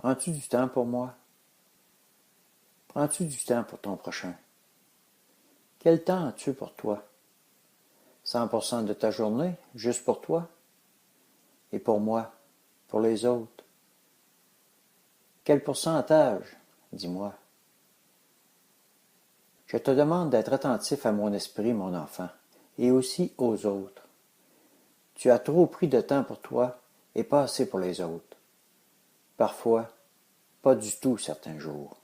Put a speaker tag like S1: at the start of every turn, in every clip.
S1: Prends-tu du temps pour moi? Prends-tu du temps pour ton prochain? Quel temps as-tu pour toi? 100% de ta journée, juste pour toi? Et pour moi, pour les autres? Quel pourcentage? Dis-moi. Je te demande d'être attentif à mon esprit, mon enfant, et aussi aux autres. Tu as trop pris de temps pour toi et pas assez pour les autres. Parfois, pas du tout certains jours.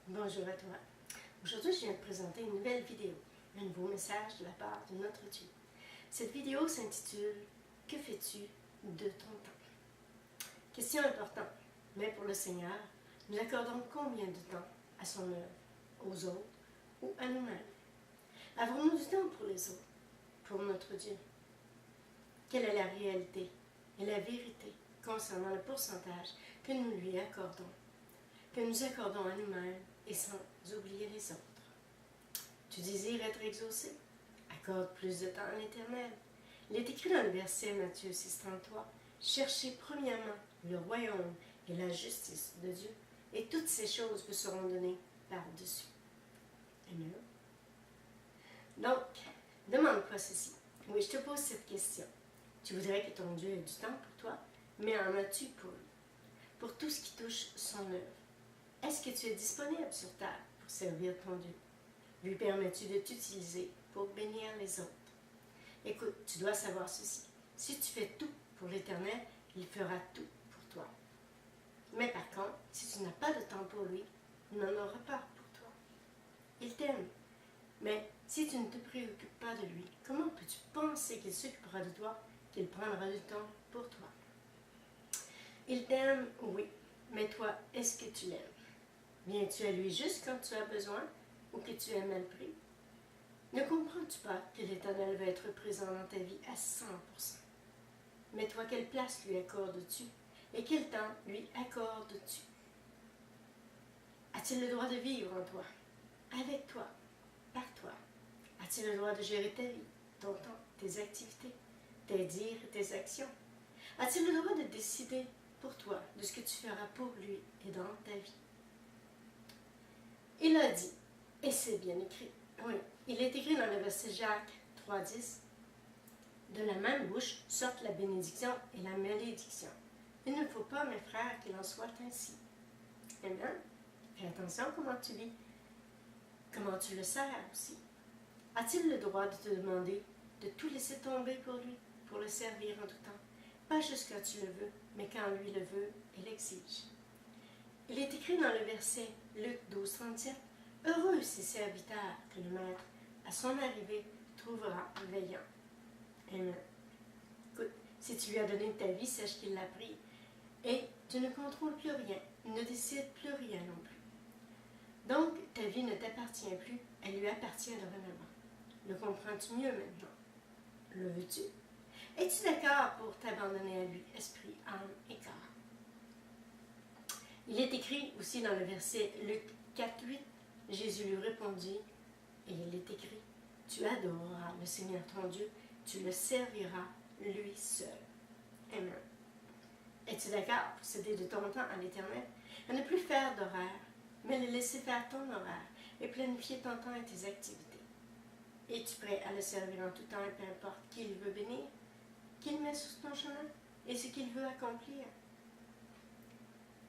S2: Bonjour à toi. Aujourd'hui, je viens de présenter une nouvelle vidéo, un nouveau message de la part de notre Dieu. Cette vidéo s'intitule « Que fais-tu de ton temps ?» Question importante, mais pour le Seigneur, nous accordons combien de temps à son œuvre, aux autres ou à nous-mêmes? Avons-nous du temps pour les autres, pour notre Dieu? Quelle est la réalité et la vérité concernant le pourcentage que nous lui accordons, que nous accordons à nous-mêmes et sans oublier les autres? Tu désires être exaucé? Accorde plus de temps à l'Éternel. Il est écrit dans le verset Matthieu 6,33 « Cherchez premièrement le royaume et la justice de Dieu, et toutes ces choses vous seront données par-dessus. » Amen. Donc, demande-toi ceci. Oui, je te pose cette question. Tu voudrais que ton Dieu ait du temps pour toi, mais en as-tu pour lui? Pour tout ce qui touche son œuvre. Est-ce que tu es disponible sur terre pour servir ton Dieu? Lui permets-tu de t'utiliser pour bénir les autres? Écoute, tu dois savoir ceci. Si tu fais tout pour l'Éternel, il fera tout pour toi. Mais par contre, si tu n'as pas de temps pour lui, il n'en aura pas pour toi. Il t'aime. Mais si tu ne te préoccupes pas de lui, comment peux-tu penser qu'il s'occupera de toi, qu'il prendra du temps pour toi? Il t'aime, oui. Mais toi, est-ce que tu l'aimes? Viens-tu à lui juste quand tu as besoin ou que tu es mal pris? Ne comprends-tu pas que l'Éternel va être présent dans ta vie à 100%? Mais toi, quelle place lui accordes-tu? Et quel temps lui accordes-tu? A-t-il le droit de vivre en toi, avec toi, par toi? A-t-il le droit de gérer ta vie, ton temps, tes activités, tes dires et tes actions? A-t-il le droit de décider pour toi de ce que tu feras pour lui et dans ta vie? Il a dit, et c'est bien écrit, oui, il est écrit dans le verset Jacques 3,10, « De la même bouche sortent la bénédiction et la malédiction. Il ne faut pas, mes frères, qu'il en soit ainsi. » Amen. Fais attention comment tu vis, comment tu le sers aussi. A-t-il le droit de te demander de tout laisser tomber pour lui, pour le servir en tout temps? Pas juste quand tu le veux, mais quand lui le veut et l'exige. Il est écrit dans le verset Luc 12,37, « Heureux ces serviteurs que le maître, à son arrivée, trouvera veillant. » Amen. Écoute, si tu lui as donné ta vie, sache qu'il l'a pris. Et tu ne contrôles plus rien, ne décides plus rien non plus. Donc, ta vie ne t'appartient plus, elle lui appartient dorénavant. Le comprends-tu mieux maintenant? Le veux-tu? Es-tu d'accord pour t'abandonner à lui, esprit, âme et corps? Il est écrit aussi dans le verset Luc 4,8, Jésus lui répondit, et il est écrit, « Tu adoreras le Seigneur ton Dieu, tu le serviras lui seul. » Amen. Es-tu d'accord pour céder de ton temps à l'Éternel, à ne plus faire d'horaire, mais le laisser faire ton horaire et planifier ton temps et tes activités? Es-tu prêt à le servir en tout temps et peu importe qui il veut bénir, qu'il met sur ton chemin et ce qu'il veut accomplir?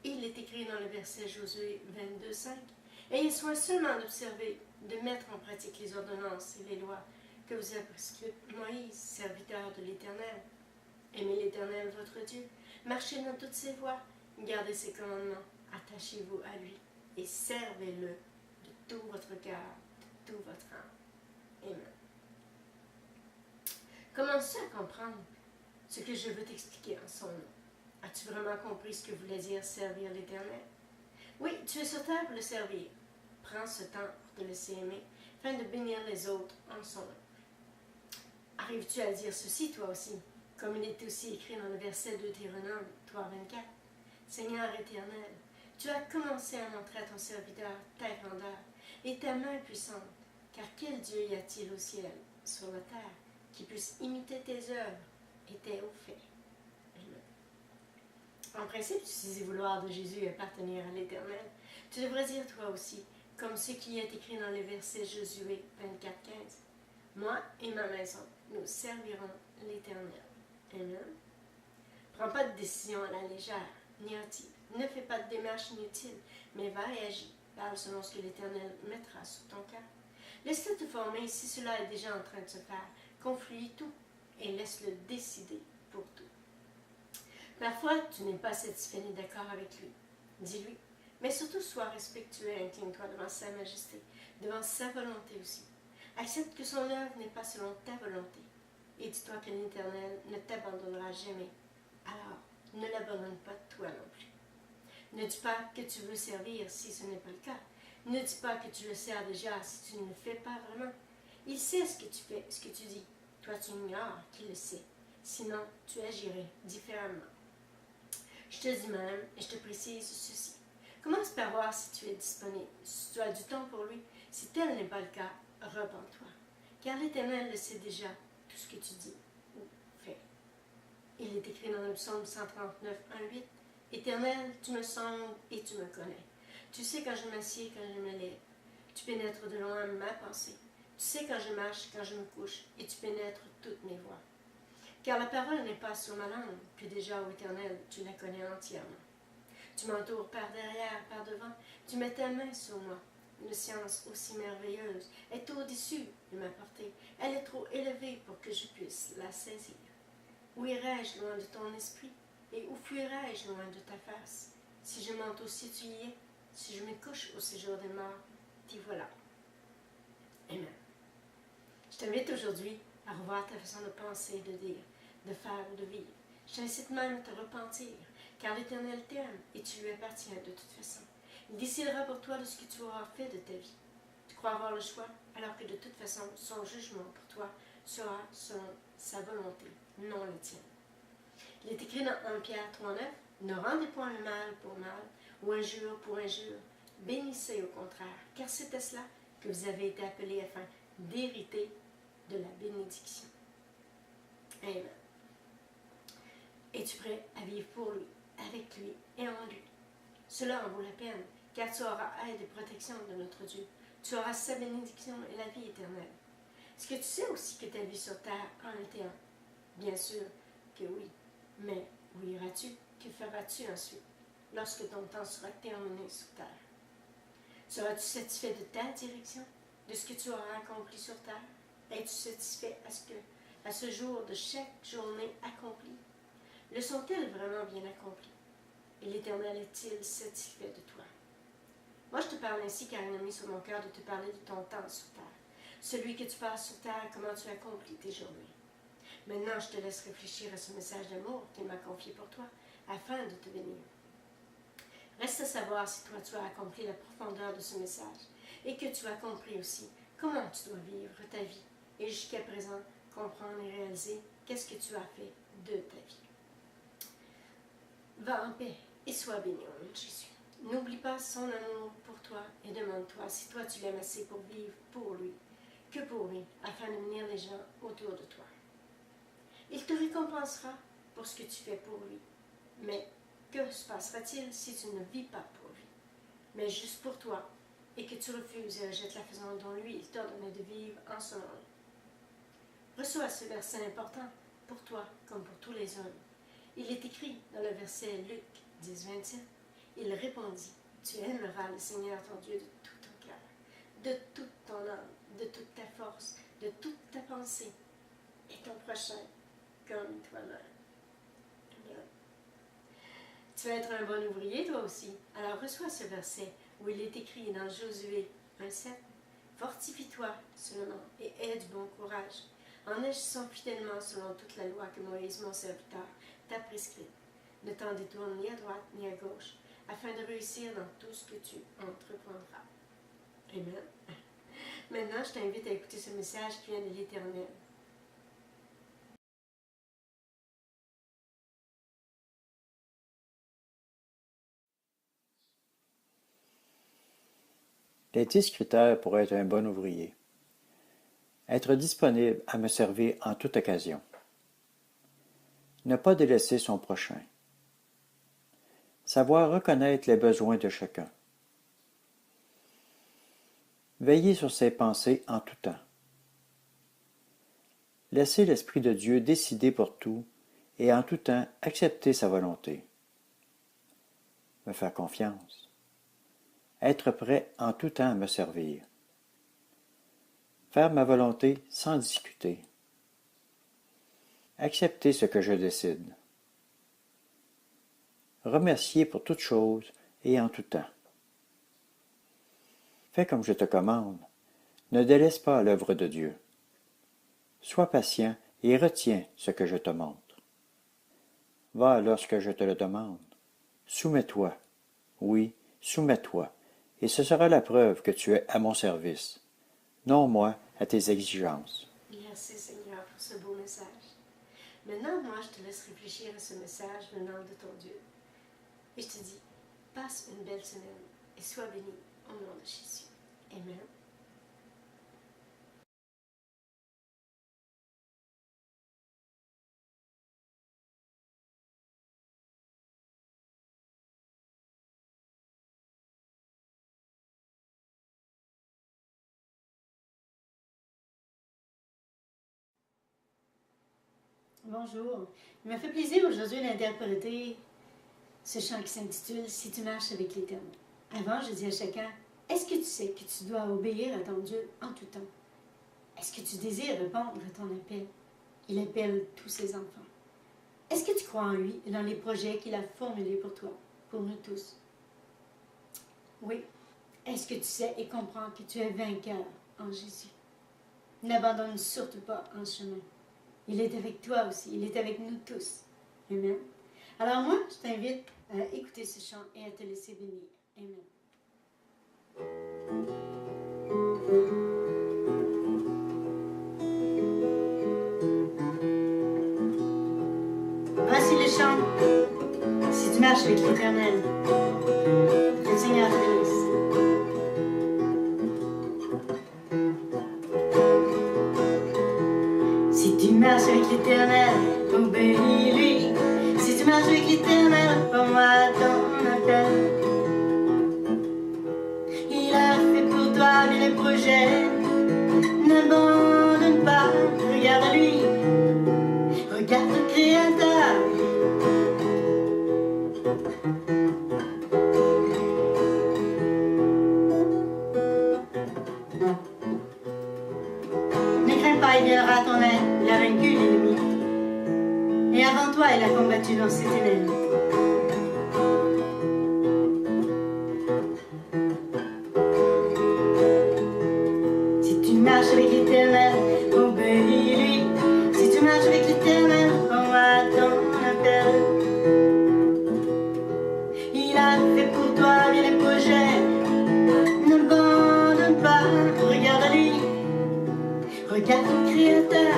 S2: Il est écrit dans le verset Josué 22,5, « Ayez soin seulement d'observer, de mettre en pratique les ordonnances et les lois que vous a prescrites Moïse, serviteur de l'Éternel. Aimez l'Éternel votre Dieu, marchez dans toutes ses voies, gardez ses commandements, attachez-vous à lui et servez-le de tout votre cœur, de tout votre âme. » Amen. Commence-tu à comprendre ce que je veux t'expliquer en son nom? As-tu vraiment compris ce que voulait dire servir l'Éternel? Oui, tu es sur terre pour le servir. Prends ce temps pour te laisser aimer, afin de bénir les autres en son nom. Arrives-tu à dire ceci toi aussi, comme il est aussi écrit dans le verset de Deutéronome 3,24? Seigneur éternel, tu as commencé à montrer à ton serviteur ta grandeur et ta main puissante, Car quel Dieu y a-t-il au ciel, sur la terre, qui puisse imiter tes œuvres et tes hauts faits? En principe, tu sais vouloir de Jésus appartenir à l'Éternel. Tu devrais dire toi aussi, comme ce qui est écrit dans les versets Josué 24:15. Moi et ma maison, nous servirons l'Éternel. Amen. Prends pas de décision à la légère, ni hâtive. Ne fais pas de démarche inutile, mais va et agis. Parle selon ce que l'Éternel mettra sur ton cœur. Laisse-le te former si cela est déjà en train de se faire. Confie tout et laisse-le décider pour tout. Parfois, tu n'es pas satisfait ni d'accord avec lui. Dis-lui, mais surtout sois respectueux et incline-toi devant sa majesté, devant sa volonté aussi. Accepte que son œuvre n'est pas selon ta volonté. Et dis-toi que l'Éternel ne t'abandonnera jamais. Alors, ne l'abandonne pas toi non plus. Ne dis pas que tu veux servir si ce n'est pas le cas. Ne dis pas que tu le sers déjà si tu ne le fais pas vraiment. Il sait ce que tu fais, ce que tu dis. Toi, tu ignores qu'il le sait. Sinon, tu agirais différemment. Je te dis même, et je te précise ceci. Commence par voir si tu es disponible, si tu as du temps pour lui. Si tel n'est pas le cas, repens-toi. Car l'Éternel le sait déjà, tout ce que tu dis ou fais. Il est écrit dans le psaume 139, 1:8. Éternel, tu me sondes et tu me connais. Tu sais quand je m'assieds, quand je me lève. Tu pénètres de loin ma pensée. Tu sais quand je marche, quand je me couche, et tu pénètres toutes mes voies. Car la parole n'est pas sur ma langue, que déjà, ô Éternel, tu la connais entièrement. Tu m'entoures par derrière, par devant, tu mets ta main sur moi. Une science aussi merveilleuse est au-dessus de ma portée. Elle est trop élevée pour que je puisse la saisir. Où irai-je loin de ton esprit? Et où fuirai-je loin de ta face? Si je monte aussi, tu y es. Si je me couche au séjour des morts, t'y voilà. Amen. Je t'invite aujourd'hui à revoir ta façon de penser, de dire, de faire ou de vivre. Je t'incite même à te repentir, car l'Éternel t'aime et tu lui appartiens de toute façon. Il décidera pour toi de ce que tu auras fait de ta vie. Tu crois avoir le choix, alors que de toute façon, son jugement pour toi sera selon sa volonté, non la tienne. Il est écrit dans 1 Pierre 3:9, ne rendez point le mal pour mal, ou injure pour injure. Bénissez au contraire, car c'est à cela que vous avez été appelés afin d'hériter de la bénédiction. Amen. Es-tu prêt à vivre pour lui, avec lui et en lui? Cela en vaut la peine, car tu auras aide et protection de notre Dieu. Tu auras sa bénédiction et la vie éternelle. Est-ce que tu sais aussi que ta vie sur terre en est un? Bien sûr que oui. Mais où iras-tu? Que feras-tu ensuite, lorsque ton temps sera terminé sur terre? Seras-tu satisfait de ta direction, de ce que tu auras accompli sur terre? Es-tu satisfait à ce jour de chaque journée accomplie? Le sont-elles vraiment bien accomplies? Et l'Éternel est-il satisfait de toi? Moi, je te parle ainsi car il a mis sur mon cœur de te parler de ton temps sur terre. Celui que tu passes sur terre, comment tu accomplis tes journées. Maintenant, je te laisse réfléchir à ce message d'amour qu'il m'a confié pour toi, afin de te bénir. Reste à savoir si toi tu as accompli la profondeur de ce message, et que tu as compris aussi comment tu dois vivre ta vie, et jusqu'à présent, comprendre et réaliser qu'est-ce que tu as fait de ta vie. Va en paix et sois béni au nom de Jésus. N'oublie pas son amour pour toi et demande-toi si toi tu l'aimes assez pour vivre pour lui, que pour lui, afin de venir les gens autour de toi. Il te récompensera pour ce que tu fais pour lui. Mais que se passera-t-il si tu ne vis pas pour lui, mais juste pour toi, et que tu refuses et rejettes la façon dont lui, il t'a donné de vivre en ce monde? Reçois ce verset important pour toi comme pour tous les hommes. Il est écrit dans le verset Luc 10:27. Il répondit, tu aimeras le Seigneur ton Dieu de tout ton cœur, de toute ton âme, de toute ta force, de toute ta pensée, et ton prochain comme toi-même. Amen. Tu vas être un bon ouvrier toi aussi. Alors reçois ce verset où il est écrit dans Josué 1:7. Fortifie-toi seulement et aie du bon courage, en agissant fidèlement selon toute la loi que Moïse, mon serviteur, t'a prescrite. Ne t'en détourne ni à droite ni à gauche, afin de réussir dans tout ce que tu entreprendras. Amen. Maintenant, je t'invite à écouter ce message qui vient de l'Éternel.
S1: Les 10 critères pour être un bon ouvrier. Être disponible à me servir en toute occasion. Ne pas délaisser son prochain. Savoir reconnaître les besoins de chacun. Veiller sur ses pensées en tout temps. Laisser l'Esprit de Dieu décider pour tout et en tout temps accepter sa volonté. Me faire confiance. Être prêt en tout temps à me servir. Faire ma volonté sans discuter. Accepter ce que je décide. Remercier pour toute chose et en tout temps. Fais comme je te commande. Ne délaisse pas l'œuvre de Dieu. Sois patient et retiens ce que je te montre. Va lorsque je te le demande. Soumets-toi. Oui, soumets-toi, et ce sera la preuve que tu es à mon service, non moi à tes exigences.
S2: Merci Seigneur pour ce beau message. Maintenant, moi, je te laisse réfléchir à ce message venant de ton Dieu. Et je te dis, passe une belle semaine et sois béni au nom de Jésus. Amen. Bonjour. Il m'a fait plaisir aujourd'hui d'interpréter ce chant qui s'intitule « Si tu marches avec l'Éternel ». Avant, je dis à chacun, est-ce que tu sais que tu dois obéir à ton Dieu en tout temps? Est-ce que tu désires répondre à ton appel? Il appelle tous ses enfants. Est-ce que tu crois en lui et dans les projets qu'il a formulés pour toi, pour nous tous? Oui. Est-ce que tu sais et comprends que tu es vainqueur en Jésus? N'abandonne surtout pas en chemin. Il est avec toi aussi. Il est avec nous tous. Amen. Alors moi, je t'invite à écouter ce chant et à te laisser bénir. Amen. Voici le chant. Si tu marches avec l'Éternel, que le Seigneur te bénisse. Si tu marches avec l'Éternel, obéis-lui. Si tu marches avec l'Éternel, réponds-moi ton appel. Il a fait pour toi bien les projets. N'abandonne pas, regarde à lui. Regarde le Créateur. Ne crains pas, il viendra à ton aide. Il a vaincu l'ennemi. Et avant toi, il a combattu dans ses ténèbres. Si tu marches avec l'Éternel, obéis-lui. Si tu marches avec l'Éternel, réponds-moi ton appel. Il a fait pour toi bien les projets. N'abandonne pas, regarde à lui. Regarde le Créateur.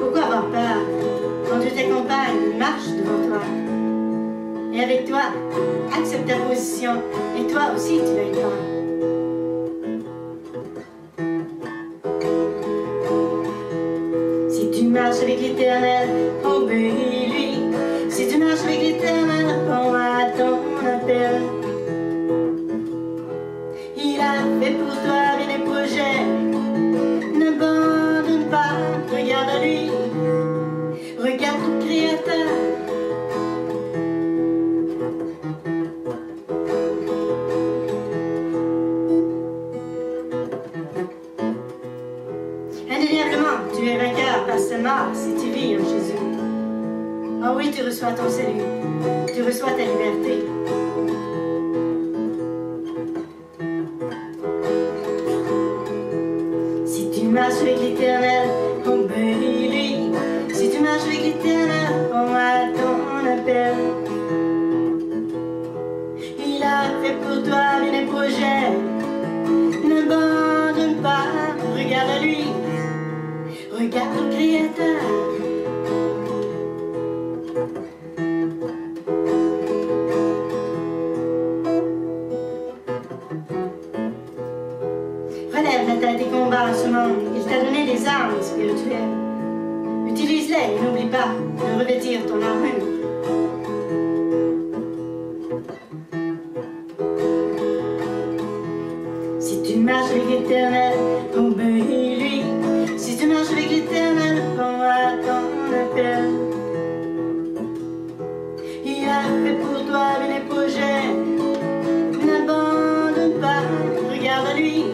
S2: Pourquoi avoir peur? Quand Dieu t'accompagne, il marche devant toi. Et avec toi, accepte ta position. Et toi aussi, tu vaincras. Si tu marches avec l'Éternel, obéis-lui. Si tu marches avec l'Éternel, réponds à ton appel. Il a fait pour toi bien des projets. N'abandonne pas, regarde à lui. Regarde ton Créateur. Indéniablement, tu es vainqueur par sa mort si tu vis en Jésus. Oh oui, tu reçois ton salut. Tu reçois ta liberté. Si tu marches avec l'Éternel, obéis-lui. Si tu marches avec l'Éternel, réponds-moi ton appel. Il a fait pour toi bien des projets. N'abandonne pas, regarde à lui. Regarde le Créateur. spirituels. Utilise-les et n'oublie pas de revêtir ton armure. Si tu marches avec l'Éternel, obéis-lui. Si tu marches avec l'Éternel, réponds à ton appel. Il a fait pour toi bien des projets. N'abandonne pas, regarde à lui.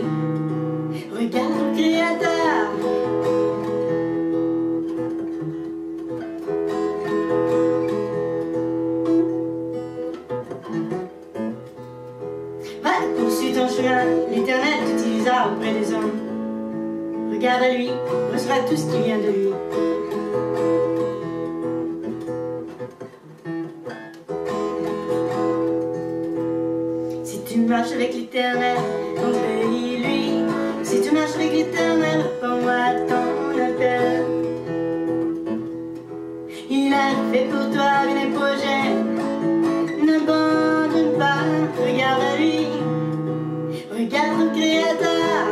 S2: Regarde ton Créateur. Va, poursuis ton chemin, l'Éternel t'utilisera auprès des hommes. Regarde à lui, reçois tout ce qui vient de lui. Si tu marches avec l'Éternel, obéis-lui. Si tu marches avec l'Éternel, réponds à ton appel. Il a fait pour toi bien des projets. N'abandonne pas, regarde à lui. Regarde ton Créateur.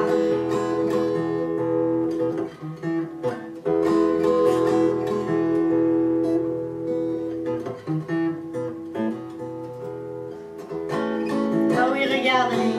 S2: Ah oui, regarde à lui.